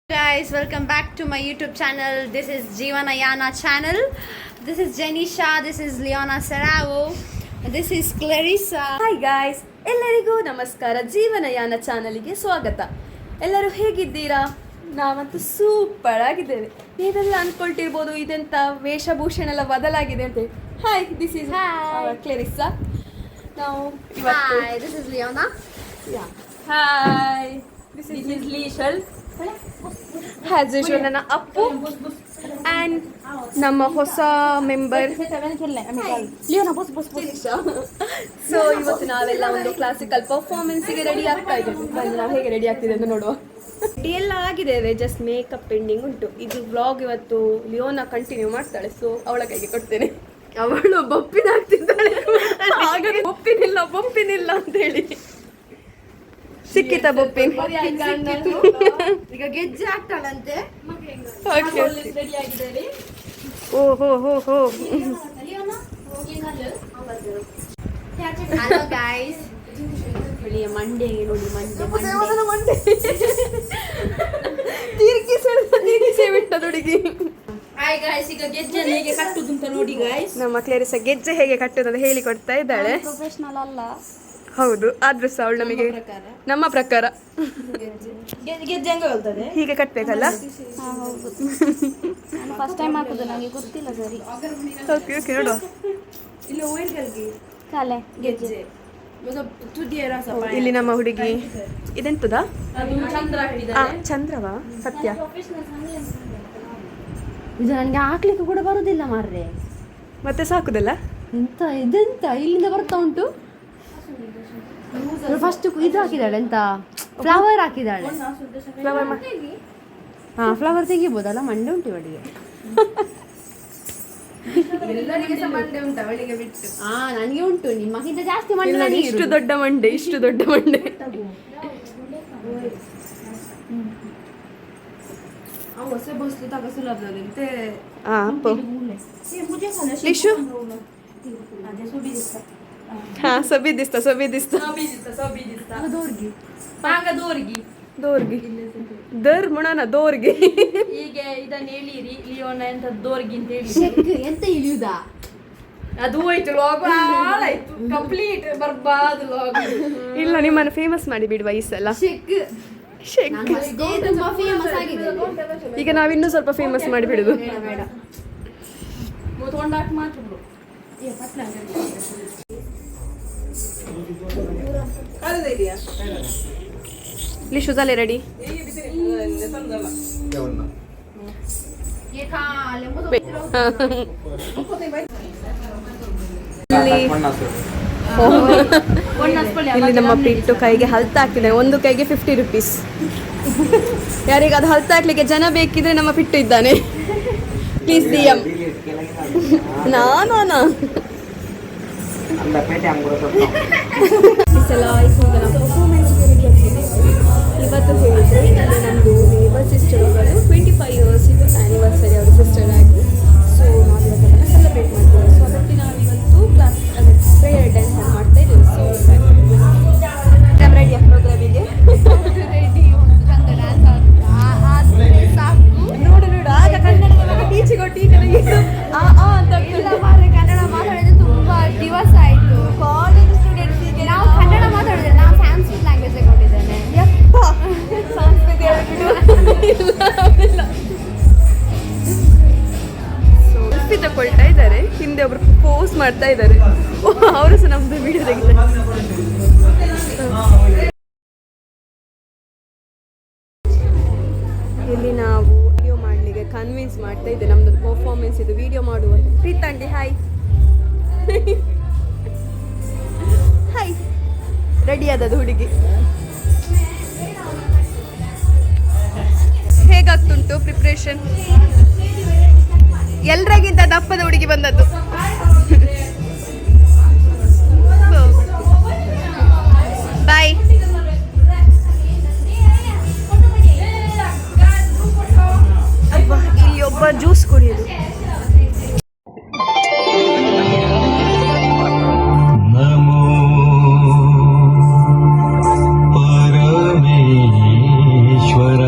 Guys, welcome back to my YouTube channel. This is Jeevanayana channel. This is Jenisha. This is Leona Serravo. This is Clarissa. Hi guys, ಎಲ್ಲರಿಗೂ ನಮಸ್ಕಾರ. ಜೀವನಯಾನ ಚಾನಲ್ಗೆ ಸ್ವಾಗತ. ಎಲ್ಲರೂ ಹೇಗಿದ್ದೀರಾ? ನಾವಂತೂ super ಆಗಿದ್ದೇವೆ. ನೀವೆಲ್ಲ ಅನ್ಕೊಳ್ತಿರ್ಬೋದು ಇದೆಂತ ವೇಷಭೂಷಣ ಎಲ್ಲ ಬದಲಾಗಿದೆ ಅಂತ. Hi, this is Clarissa. ನಾವು ಇವತ್ತು Hi, this is Leona. Hi, this is Leishal. As usual ನನ್ನ ಅಪ್ಪು ಆ್ಯಂಡ್ ನಮ್ಮ ಹೊಸ ಮೆಂಬರ್ ಸೊ ಇವತ್ತು ನಾವೆಲ್ಲ ಒಂದು ಕ್ಲಾಸಿಕಲ್ ಪರ್ಫಾರ್ಮೆನ್ಸ್ಗೆ ರೆಡಿ ಆಗ್ತಾ ಇದ್ದೇವೆ. ಬನ್ನಿ ನಾವು ಹೇಗೆ ರೆಡಿ ಆಗ್ತಿದೆ ಅಂತ ನೋಡುವ. ರೆಡಿ ಎಲ್ಲ ಆಗಿದ್ದೇವೆ, ಜಸ್ಟ್ ಮೇಕಪ್ ಪೆಂಡಿಂಗ್ ಉಂಟು. ಇದು ವ್ಲಾಗ್ ಇವತ್ತು ಲಿಯೋನಾ ಕಂಟಿನ್ಯೂ ಮಾಡ್ತಾಳೆ, ಸೊ ಅವಳ ಕೈಗೆ ಕೊಡ್ತೇನೆ. ಅವಳು ಬೊಪ್ಪಿನಾಗ್ತಿದ್ದಾಳೆ, ಹಾಗಾಗಿ ಬೊಪ್ಪಿನಿಲ್ಲ ಅಂತ ಹೇಳಿ ಸಿಕ್ಕಿತ ಬೊಪ್ಪಿನ. ಈಗ ಗೆಜ್ಜೆ ಆಗ್ತಾಳಂತೆ. ಓಹೋ Hello guys. ಮಂಡೆ ನೋಡಿ, ಮಂಡೆ ತೀರ್ಗಿಸೇ ಬಿಟ್ಟ ಹುಡುಗಿ. ಹಾಯ್ ಗಾಯ್ಸ್, ಈಗ ಗೆಜ್ಜೆ ಹೇಗೆ ಕಟ್ಟುದು ಅಂತ ನೋಡಿ ಗಾಯ್ಸ್. ನಮ್ಮ ಕ್ಲೇರಿಸ ಗೆಜ್ಜೆ ಹೇಗೆ ಕಟ್ಟುದು ಅಂತ ಹೇಳಿ ಕೊಡ್ತಾ ಇದ್ದಾಳೆ. ಪ್ರೊಫೆಷನಲ್ ಅಲ್ಲ, ಹೌದು, ಆದ್ರೂ ಸಹ ಅವಳು ನಮಗೆ ನಮ್ಮ ಪ್ರಕಾರ ಗೆಜ್ಜೆ ಹೆಂಗೆ ಹೇಳ್ತದೆ ಹೀಗೆ ಕಟ್ಬೇಕಲ್ಲ. ಹೌದು, ನಾನು ಫಸ್ಟ್ ಟೈಮ್ ಹಾಕುದು, ನನಗೆ ಗೊತ್ತಿಲ್ಲ ಸರಿ. ಓಕೆ ನೋಡುವ. ಇಲ್ಲ ಕಲೆ ಗೆಜ್ಜೆ ಇಲ್ಲಿ ನಮ್ಮ ಹುಡುಗಿ ಇದೆಂತದ ಚಂದ್ರ ಚಂದ್ರವಾ ಸತ್ಯ. ಇದು ನನಗೆ ಹಾಕ್ಲಿಕ್ಕೆ ಕೂಡ ಬರುದಿಲ್ಲ ಮಾರ್ರೆ. ಮತ್ತೆ ಸಾಕುದಲ್ಲ. ಇದೆಂತ ಇಲ್ಲಿಂದ ಬರ್ತಾ ಉಂಟು. ಫಸ್ಟ್ ಇದು ಹಾಕಿದಾಳೆ, ಎಂತ ಫ್ಲವರ್ ಹಾಕಿದಾಳೆ. ಫ್ಲವರ್ ತೆಗಿಬೋದಲ್ಲ, ಮಂಡೆ ಉಂಟು ಇವಳಿಗೆ. ನನಗೆ ಉಂಟು, ನಿಮ್ಮಕ್ಕಿಂತ ಜಾಸ್ತಿ ಮಂಡೆ. ಇಷ್ಟು ದೊಡ್ಡ ಮಂಡೆ. ದರ್ ಮುಣನ ದೋರ್ಗಿ. ಈಗ ಇದನ್ನ ಹೇಳಿರಿ ಲಿಯೋನ ಅಂತ ದೋರ್ಗಿ ಅಂತ ಹೇಳಿ. ಎಂತ ಇಳಿಯುದಾ? ಅದು ಹೋಯ್ತು, ಲಾಗ್ ಆಯ್ತು ಕಂಪ್ಲೀಟ್ ಬರ್ಬಾದ್ ಲಾಗ್. ಇಲ್ಲ, ನಿಮ್ಮನ್ನು ಫೇಮಸ್ ಮಾಡಿ ಬಿಡುವ ಈ ಸಲ. ತುಂಬಾ ಫೇಮಸ್ ಆಗಿದೆ. ಈಗ ನಾವಿನ್ನೂ ಸ್ವಲ್ಪ ಫೇಮಸ್ ಮಾಡಿ ಬಿಡುದು. ಮುತ್ಕೊಂಡಾಕ್ ಮಾತ್ರ ಬಿಡು. ಲಿಶುದಲ್ಲೇ ರೆಡಿ. ಇಲ್ಲಿ ನಮ್ಮ ಪಿಟ್ಟು ಕೈಗೆ ಹಲ್ತ ಹಾಕಿದೆ. ಒಂದು ಕೈಗೆ 50 rupees. ಯಾರಿಗಾದ ಹಲ್ತ ಹಾಕ್ಲಿಕ್ಕೆ ಜನ ಬೇಕಿದ್ರೆ ನಮ್ಮ ಪಿಟ್ಟು ಇದ್ದಾನೆ. Please DM. ನಾನಾ ಇವತ್ತು ಹೇಳಿದ್ರೆ ಇಲ್ಲಿ ನಮ್ಮದು ನೇಬರ್ ಸಿಸ್ಟರ್ ಅವರು 25 years ಇದು ಆ್ಯನಿವರ್ಸರಿ ಅವ್ರ ಸಿಸ್ಟರ್ ಆಗಿ. ಸೊ ನಾವು ಇವತ್ತನ್ನು ಸೆಲೆಬ್ರೇಟ್ ಮಾಡ್ತೀವಿ. ಸೊ ಅದಕ್ಕೆ ನಾವಿವತ್ತು ಕ್ಲಾಸ್ ಪ್ರೇಯರ್ ಡ್ಯಾನ್ಸ್ ಮಾಡ್ತಾ ಇದ್ದೀವಿ. ಸೊ ರೆಡಿಯ ಪ್ರೋಗ್ರಾಮಿಗೆ ನೋಡು ಆಗ ಕನ್ನಡದ ಟೀಚಿಗೊಟ್ಟು ಈಗ ಅಂತ ಕನ್ನಡ ಮಾತಾಡಿದ್ರೆ ತುಂಬಾ ದಿವಸ ಆಯ್ತು. ಕಾಲೇಜ್ ಸ್ಟೂಡೆಂಟ್ಸಿಗೆ ನಾವು ಕನ್ನಡ ಮಾತಾಡಿದ್ರೆ ನಾವು ಸಂಸ್ಕೃತ ಲ್ಯಾಂಗ್ವೇಜ್ ತಗೊಂಡಿದ್ದೇನೆ. ಸಂಸ್ಕೃತಿ ಸೆಲ್ಫಿ ತಗೊಳ್ತಾ ಇದ್ದಾರೆ. ಹಿಂದೆ ಒಬ್ರು ಪೋಸ್ ಮಾಡ್ತಾ ಇದ್ದಾರೆ. ಅವರು ಸಹ ನಮ್ದು ವಿಡಿಯೋ ತೆಗಿತಾರೆ. ಇಲ್ಲಿ ನಾವು ವಿಡಿಯೋ ಮಾಡಲಿಕ್ಕೆ ಕನ್ವಿನ್ಸ್ ಮಾಡ್ತಾ ಇದ್ದೆ. ನಮ್ದು ಪರ್ಫಾರ್ಮೆನ್ಸ್ ಇದು ವಿಡಿಯೋ ಮಾಡುವಂತ. ಪ್ರೀತಾಂಟಿ ಹಾಯ್. ಹಾಯ್, ರೆಡಿ ಆದದ್ದು ಹುಡುಗಿ. ಹೇಗಾಗ್ತುಂಟು ಪ್ರಿಪ್ರೇಷನ್? ಎಲ್ರಿಗಿಂತ ದಪ್ಪದ ಹುಡುಗಿ ಬಂದದ್ದು. ಬಾಯ್. ಇಲ್ಲಿ ಒಬ್ಬ ಜ್ಯೂಸ್ ಕುಡಿಯೋದು. ಪರಮೇಶ್ವರ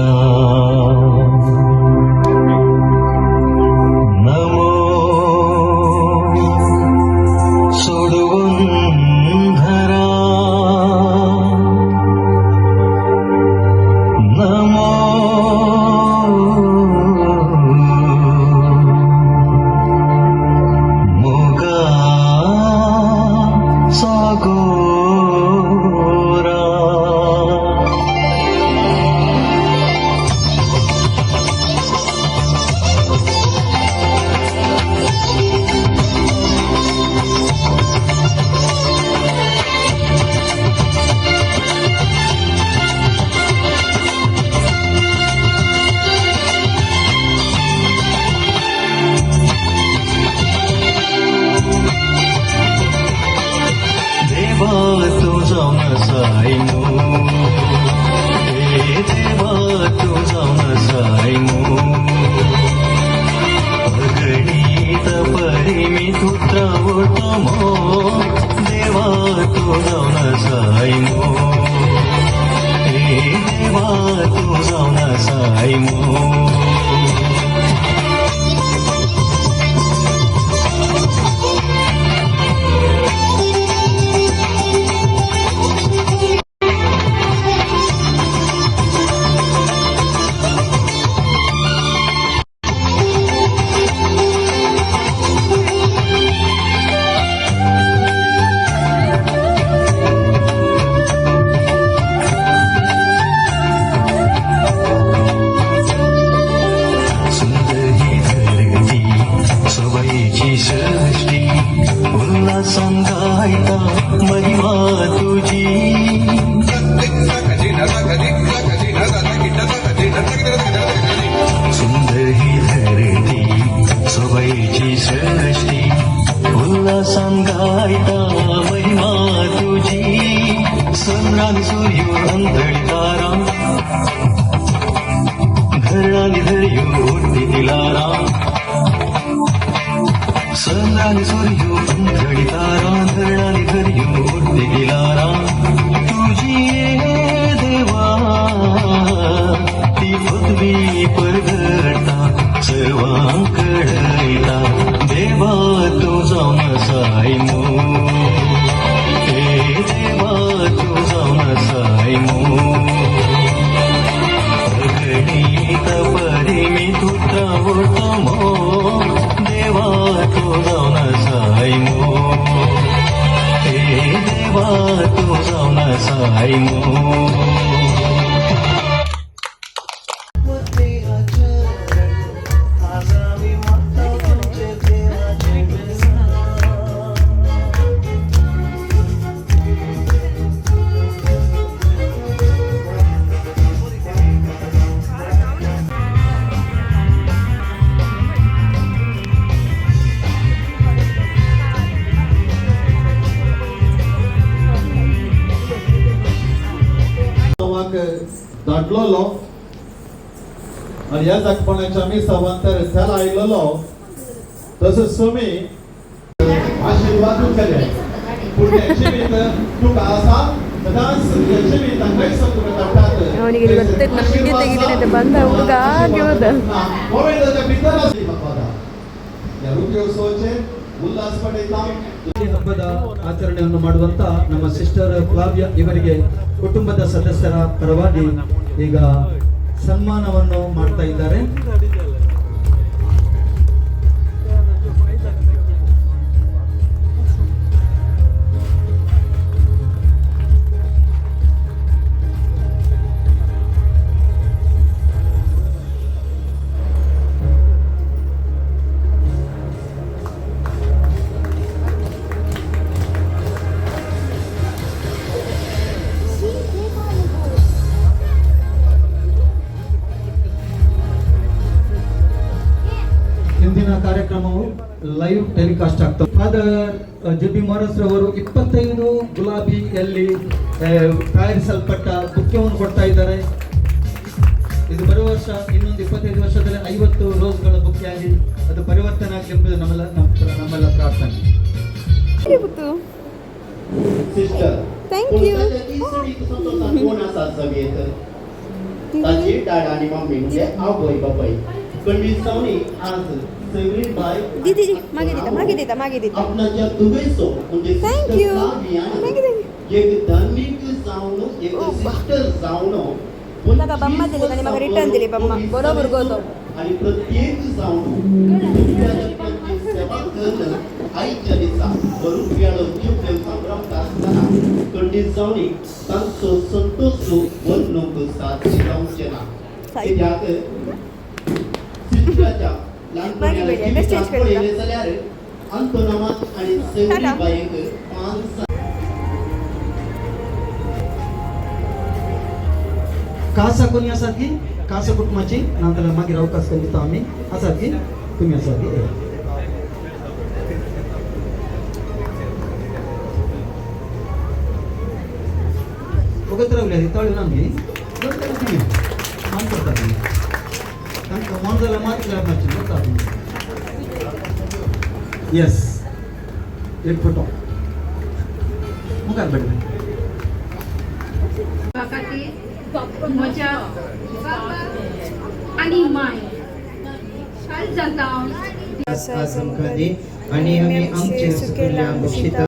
सृष्टी उल्हासां गायता महिमा तुझी सुंदर ही धरती सवयीची सृष्टी उल्हासां गायता महिमा तुझी सन्रान सूर्यो अंतळी तारा धरणाने धर्यो उठती दिलारा सन्रान सूर्यो अंधळी तारा धरणाने धर्यो उठते दिलारा तुझी ये देवा ती पृथ्वी परगडता सर्वांकडता देवा तुझा नसायमो हे देवा तुझा नसायमो गणित परिमी तुझा होतमो देवा तुझा नसायमो हे देवा तुझा नसायमो धाडलेलो आणि ह्या जागपणाच्या आमी सवांतर त्याला आयलेलो तसंच तुमी आशीर्वाद केले पूण तेचे भितर तुका आसा सदांच तेचे भितर तांकांय तुका धाडटात ಅವನಿಗೆ ಗೊತ್ತಿತ್ತು ನಾನು ವಿಡಿಯೋ ತೆಗಿತೀನಿ ಬಂದ ಹುಡುಗ ಕೇಳ್ದ ಗೋವಿಂದच्या भितर आसली बाबा या ರೂಪೋತ್ಸವಕ್ಕೆ ಉಲ್ಲಾಸ ಪಡೆಯುತ್ತಾ ಈ ಹಬ್ಬದ ಆಚರಣೆಯನ್ನು ಮಾಡುವಂತ ನಮ್ಮ ಸಿಸ್ಟರ್ ಫ್ಲಾವಿಯಾ ಇವರಿಗೆ ಕುಟುಂಬದ ಸದಸ್ಯರ ಪರವಾಗಿ ಈಗ ಸನ್ಮಾನವನ್ನು ಮಾಡ್ತಾ ಇದ್ದಾರೆ. ಇಂದಿನ ಕಾರ್ಯಕ್ರಮವು ಲೈವ್ ಟೆಲಿಕಾಸ್ಟ್ ಆಗ್ತದೆ. Father JP. ಮಾರಸ್ ರವರು 25 ಗುಲಾಬಿಯಲ್ಲಿ ತಯಾರಿಸಲ್ಪಟ್ಟ ಬುಕ್ಕೆಯನ್ನು ಕೊಡ್ತಾ ಇದ್ದಾರೆ. ಇದು ಬರುವ ವರ್ಷ ಇನ್ನೊಂದು 25 ವರ್ಷದಲ್ಲಿ 50 ರೋಸ್ಗಳ ಬುಕ್ಕೆಯಾಗಿ ಅದು ಪರಿವರ್ತನೆ ಆಗಲಿ ಎಂಬುದು ನಮ್ಮೆಲ್ಲ ಪ್ರಾರ್ಥನೆ. Sister Thank you. ताची डाड आणि मम्मी म्हणजे आवय बाबाई कंडिसावनी आज सगळी बाय दीदी मागे देता आपणाच्या दुबईसो म्हणजे Thank you. एक धार्मिक जावन एक सिस्टर जावन नका बम्मा दिली आणि मग रिटर्न दिली बम्मा बरोबर गोतो आणि प्रत्येक जावन सेवा करणं आईच्या दिसा बरोबर वेळ जीव संग्राम असताना कंडिसावनी तांचो संतोष वन नको साथ जावचे ना कित्याक सिस्टराच्या लहानपणी जाल्यार अंतोनामात आणि सगळी बायक 5 कासा कोणी असात की कासा कुटुंबाची नंतर मागीर अवकाश करीता आम्ही असात की तुम्ही असात की वगत रावल्या तळू नम्मी मान करतात तांकां मन जाल्यार मातल्या मातशें करतात. येस एक फोटो मुखार बेटा म्हज्या आणि माय शाळेत जाता आजम कधी आणि आम्ही आमचे सुकेल्या बक्षिता